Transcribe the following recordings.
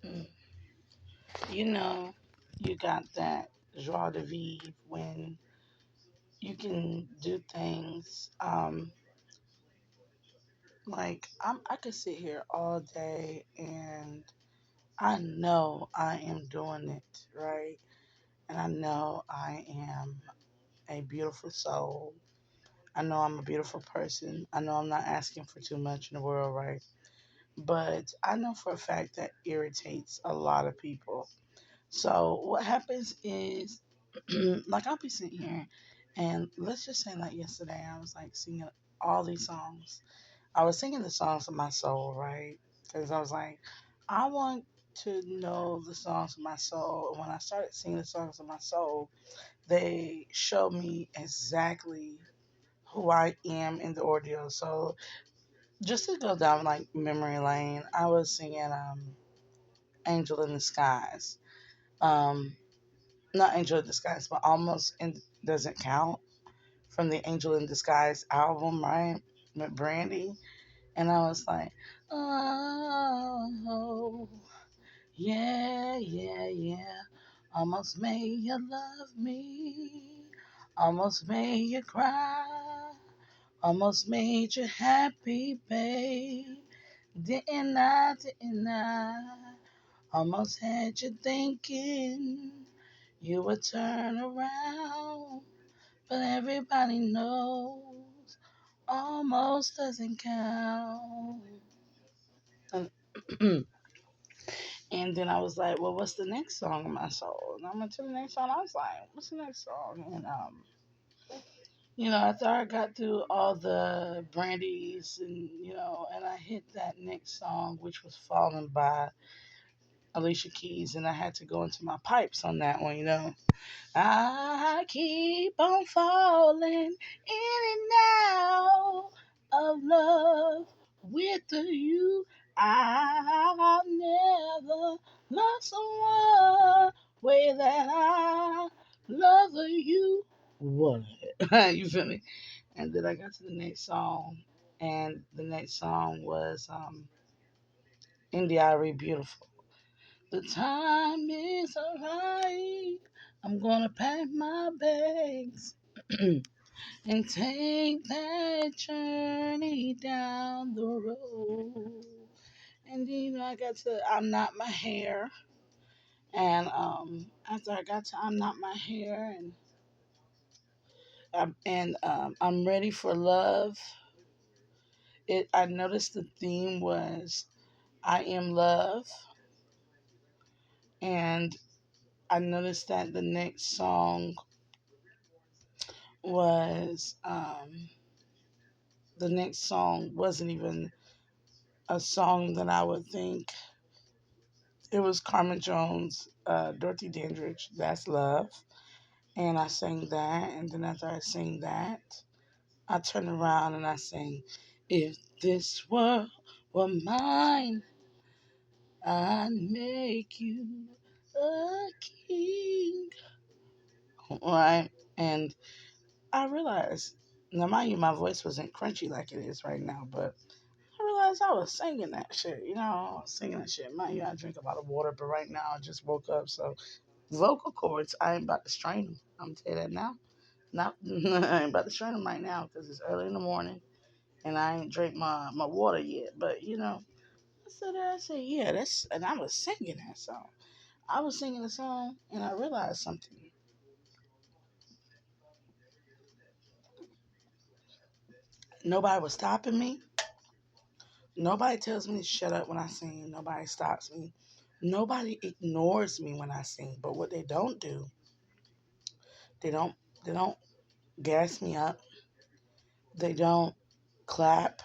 Mm. You know, you got that joie de vivre when you can do things. Like I could sit here all day and I know I am doing it right, and I know I am a beautiful soul. I know I'm a beautiful person. I know I'm not asking for too much in the world, right? But I know for a fact that irritates a lot of people. So what happens is, like I'll be sitting here, and let's just say like yesterday, I was like singing all these songs. I was singing the songs of my soul, right? Because I was like, I want to know the songs of my soul. And when I started singing the songs of my soul, they showed me exactly who I am in the ordeal. So just to go down like memory lane, I was singing Angel in the Skies. Um Not Angel in Disguise, but almost in doesn't count from the Angel in Disguise album, right? With Brandy. And I was like, oh, yeah, yeah, yeah. Almost made you love me. Almost made you cry. Almost made you happy, babe. Didn't I? Didn't I? Almost had you thinking you would turn around. But everybody knows almost doesn't count. And, and then I was like, well, what's the next song in my soul? And I went to the next song. I was like, what's the next song? And after I got through all the brandies and I hit that next song, which was Falling by Alicia Keys, and I had to go into my pipes on that one. I keep on falling in and out of love with you. I've never loved someone way that I love you. What? You feel me? And then I got to the next song, and the next song was India Beautiful. The time is alright. I'm gonna pack my bags and take that journey down the road. And I got to I'm Not My Hair. And after I got to I'm Not My Hair and I'm Ready for Love, I noticed the theme was I Am Love. And I noticed that the next song was the next song wasn't even a song that I would think. It was Carmen Jones, Dorothy Dandridge, That's Love. And I sang that. And then after I sang that, I turned around and I sang, If This World Were Mine, I'd make you a king. Right? And I realized, now mind you, my voice wasn't crunchy like it is right now, but I realized I was singing that shit. I was singing that shit. Mind you, I drink a lot of water, but right now I just woke up. So vocal cords, I ain't about to strain them. I'm tell you that now. Not, I ain't about to strain them right now because it's early in the morning and I ain't drank my water yet. But I said, yeah, and I was singing that song. I was singing the song and I realized something. Nobody was stopping me. Nobody tells me to shut up when I sing. Nobody stops me. Nobody ignores me when I sing. But what they don't do, they don't they don't gas me up. They don't clap.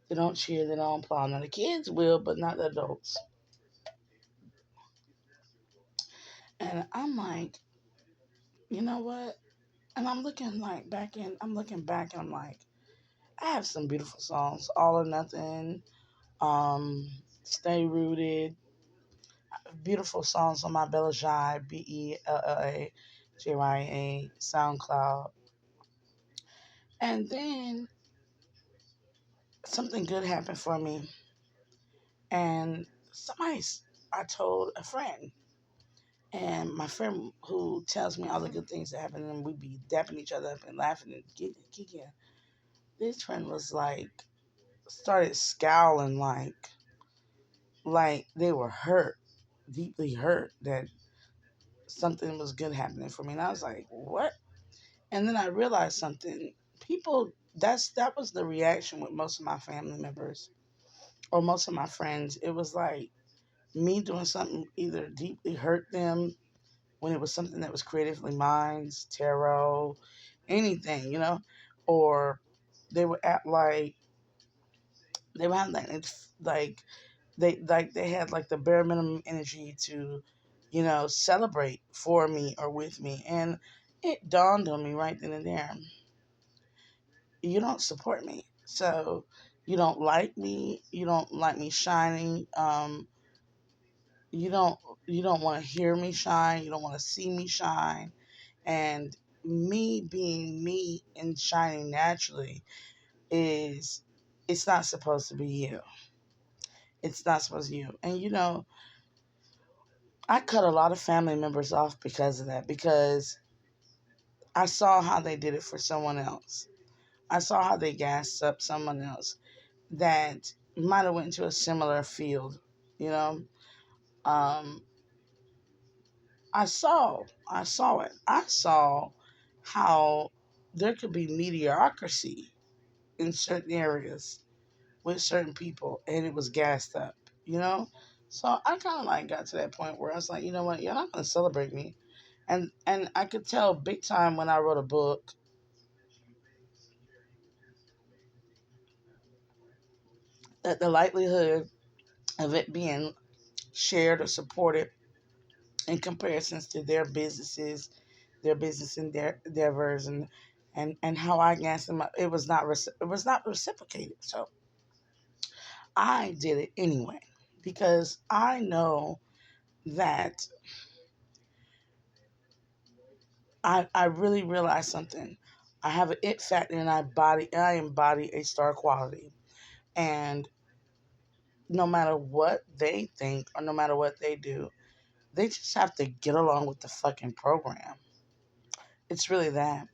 They don't cheer. They don't applaud. Now the kids will, but not the adults. And I'm like, you know what? And I'm looking back and I'm like, I have some beautiful songs. All or Nothing, Stay Rooted, beautiful songs on my Bella Jai, BELLA SoundCloud. And then something good happened for me. And somebody, I told a friend, and my friend who tells me all the good things that happen, and we be dapping each other up and laughing and kicking. This friend was like, started scowling like they were hurt, deeply hurt that something was good happening for me. And I was like, what? And then I realized something. People, that was the reaction with most of my family members or most of my friends. It was like me doing something either deeply hurt them when it was something that was creatively mine, tarot, anything, or they would act like they were having like they had like the bare minimum energy to, celebrate for me or with me. And it dawned on me right then and there, you don't support me. So you don't like me shining. You don't you don't want to hear me shine, you don't want to see me shine. And me being me and shining naturally is, it's not supposed to be you. It's not supposed to be you. And I cut a lot of family members off because of that, because I saw how they did it for someone else. I saw how they gassed up someone else that might have went into a similar field, you know. Um, I saw it. I saw how there could be mediocrity in certain areas with certain people, and it was gassed up, you know. So I kind of like got to that point where I was like, you know what, you're not gonna celebrate me. And I could tell big time when I wrote a book that the likelihood of it being shared or supported in comparisons to their businesses, their business endeavors, and how I gassed them up, it was not reciprocated. So I did it anyway because I know that I really realized something. I have an it factor, and I embody a star quality. And no matter what they think or no matter what they do, they just have to get along with the fucking program. It's really that.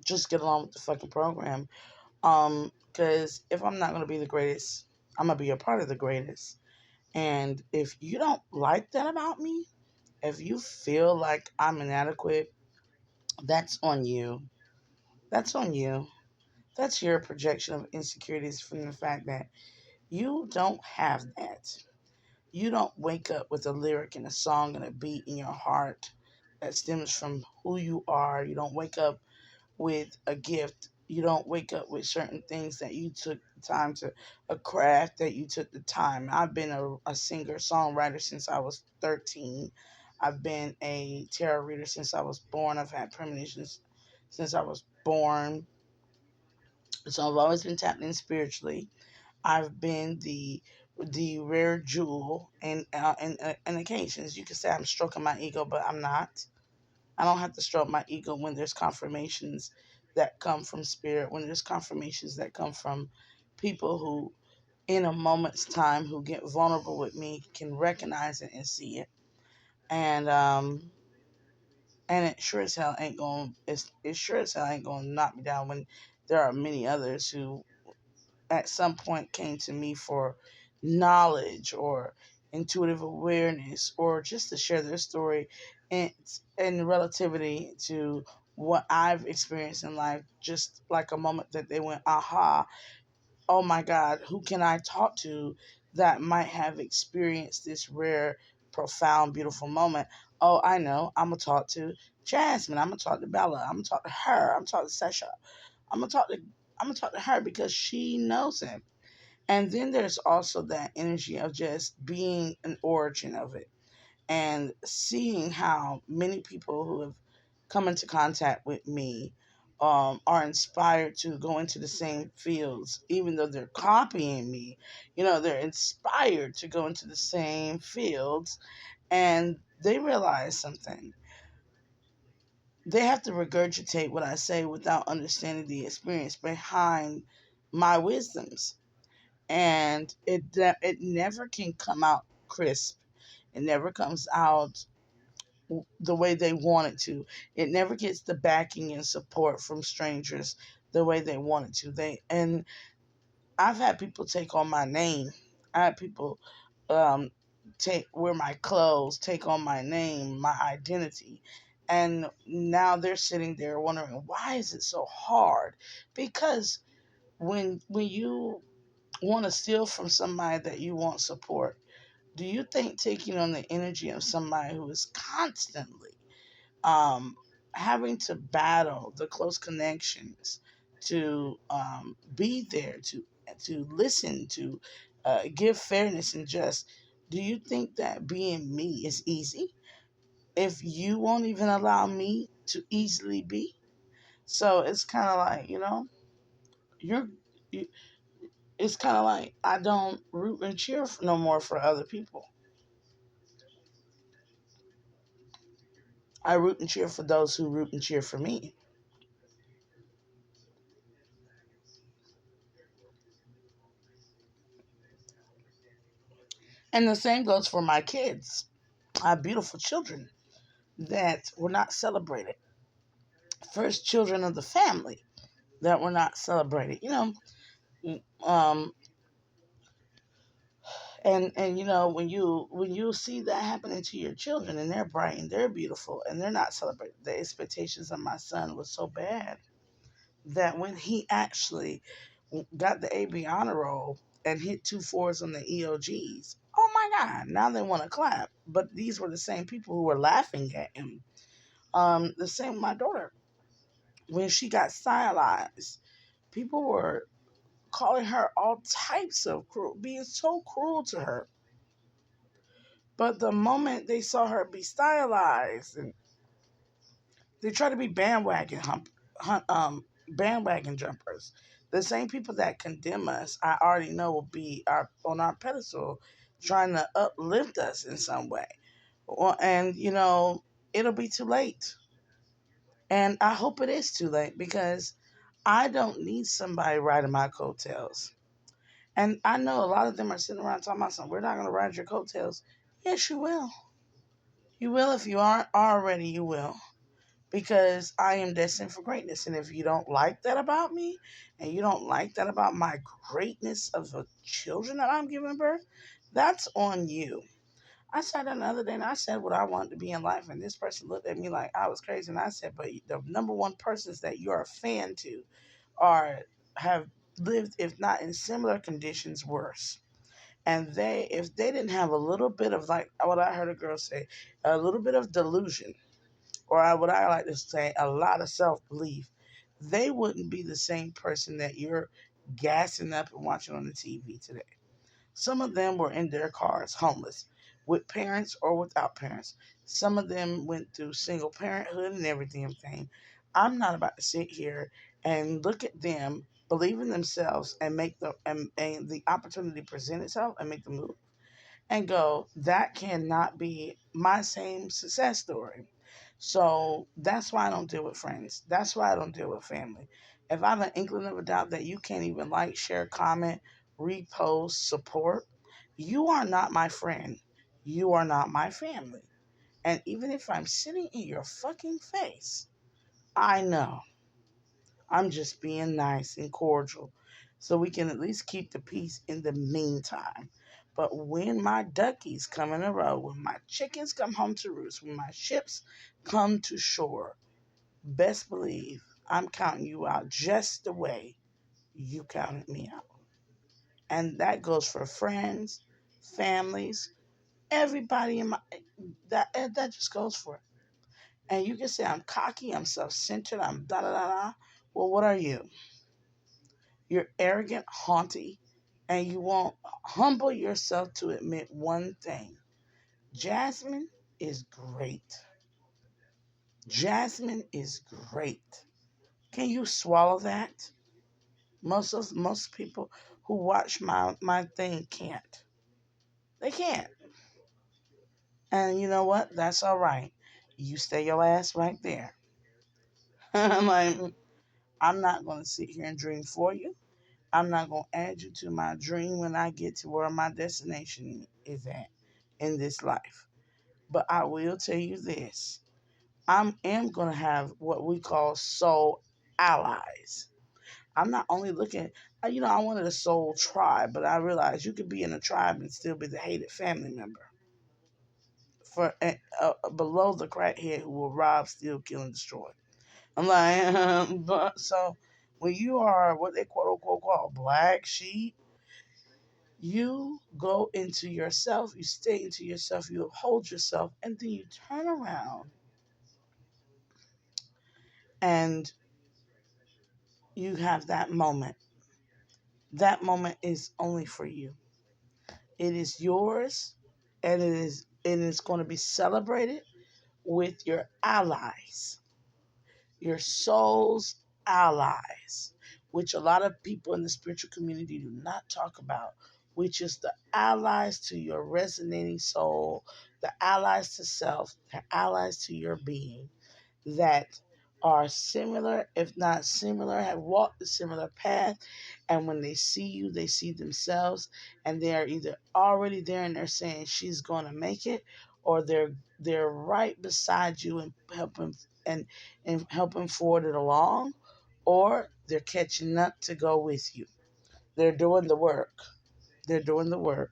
Just get along with the fucking program. Because if I'm not gonna be the greatest, I'm gonna be a part of the greatest. And if you don't like that about me, if you feel like I'm inadequate, that's on you. That's on you. That's your projection of insecurities from the fact that you don't have that. You don't wake up with a lyric and a song and a beat in your heart that stems from who you are. You don't wake up with a gift. You don't wake up with certain things that you took the time to, a craft that you took the time. I've been a singer songwriter since I was 13. I've been a tarot reader since I was born. I've had premonitions since I was born. So I've always been tapped in spiritually. I've been the rare jewel, and occasions you could say I'm stroking my ego, but I'm not. I don't have to stroke my ego when there's confirmations that come from spirit, when there's confirmations that come from people who, in a moment's time, who get vulnerable with me, can recognize it and see it. And it sure as hell ain't going. It sure as hell ain't going to knock me down when there are many others who at some point came to me for knowledge or intuitive awareness or just to share their story and in relativity to what I've experienced in life, just like a moment that they went, aha, oh my God, who can I talk to that might have experienced this rare, profound, beautiful moment? Oh, I know. I'm gonna talk to Jasmine. I'm gonna talk to Bella. I'm gonna talk to her. I'm gonna talk to Sasha. I'm gonna talk to I'm gonna talk to her because she knows him. And then there's also that energy of just being an origin of it and seeing how many people who have come into contact with me are inspired to go into the same fields, even though they're copying me. They're inspired to go into the same fields, and they realize something. They have to regurgitate what I say without understanding the experience behind my wisdoms, and it never can come out crisp. It never comes out the way they want it to. It never gets the backing and support from strangers the way they want it to. I've had people take on my name. I had people um, take wear my clothes, take on my name, my identity, and now they're sitting there wondering why is it so hard? Because when you want to steal from somebody that you want support, do you think taking on the energy of somebody who is constantly um, having to battle the close connections to be there to listen to give fairness and just, do you think that being me is easy if you won't even allow me to easily be? So it's kind of like, you're you, it's kind of like I don't root and cheer for, no more for other people. I root and cheer for those who root and cheer for me. And the same goes for my kids. I have beautiful children that were not celebrated. First children of the family that were not celebrated. Um, and when you see that happening to your children and they're bright and they're beautiful and they're not celebrated, the expectations of my son was so bad that when he actually got the AB honor roll and hit two fours on the EOGs, oh my God! Now they want to clap, but these were the same people who were laughing at him. The same with my daughter when she got stylized. People were calling her all types of cruel, being so cruel to her. But the moment they saw her be stylized, and they try to be bandwagon jumpers. The same people that condemn us, I already know will be on our pedestal, trying to uplift us in some way. And it'll be too late. And I hope it is too late because I don't need somebody riding my coattails. And I know a lot of them are sitting around talking about something. We're not going to ride your coattails. Yes, you will. You will if you aren't already. You will, because I am destined for greatness. And if you don't like that about me, and you don't like that about my greatness of the children that I'm giving birth, that's on you. I sat down the other day and I said what I wanted to be in life, and this person looked at me like I was crazy. And I said, but the number one persons that you're a fan to are have lived, if not in similar conditions, worse. And if they didn't have a little bit of, like what I heard a girl say, a little bit of delusion, or what I like to say, a lot of self belief, they wouldn't be the same person that you're gassing up and watching on the TV today. Some of them were in their cars, homeless, with parents or without parents. Some of them went through single parenthood and everything. I'm not about to sit here and look at them, believe in themselves, and make the and the opportunity present itself and make the move and go, that cannot be my same success story. So that's why I don't deal with friends. That's why I don't deal with family. If I have an inkling of a doubt that you can't even like, share, comment, repost, support, you are not my friend. You are not my family. And even if I'm sitting in your fucking face, I know I'm just being nice and cordial so we can at least keep the peace in the meantime. But when my duckies come in a row, when my chickens come home to roost, when my ships come to shore, best believe I'm counting you out just the way you counted me out. And that goes for friends, families, everybody in my that just goes for it. And you can say I'm cocky, I'm self-centered, I'm da da da da. Well, what are you? You're arrogant, haughty, and you won't humble yourself to admit one thing. Jasmine is great. Jasmine is great. Can you swallow that? Most people who watch my thing can't. They can't. And you know what? That's all right. You stay your ass right there. I'm like, I'm not going to sit here and dream for you. I'm not going to add you to my dream when I get to where my destination is at. in this life. But I will tell you this, I am going to have what we call soul allies. I'm not only looking, I wanted a soul tribe, but I realized you could be in a tribe and still be the hated family member for below the crackhead who will rob, steal, kill, and destroy. I'm like, but so when you are what they quote unquote call black sheep, you go into yourself, you stay into yourself, you uphold yourself, and then you turn around and you have that moment. That moment is only for you. It is yours, and it's going to be celebrated with your allies, your soul's allies, which a lot of people in the spiritual community do not talk about, which is the allies to your resonating soul, the allies to self, the allies to your being that are similar, if not similar, have walked a similar path. And when they see you, they see themselves, and they are either already there and they're saying she's going to make it, or they're right beside you and helping forward it along, or they're catching up to go with you. They're doing the work. They're doing the work.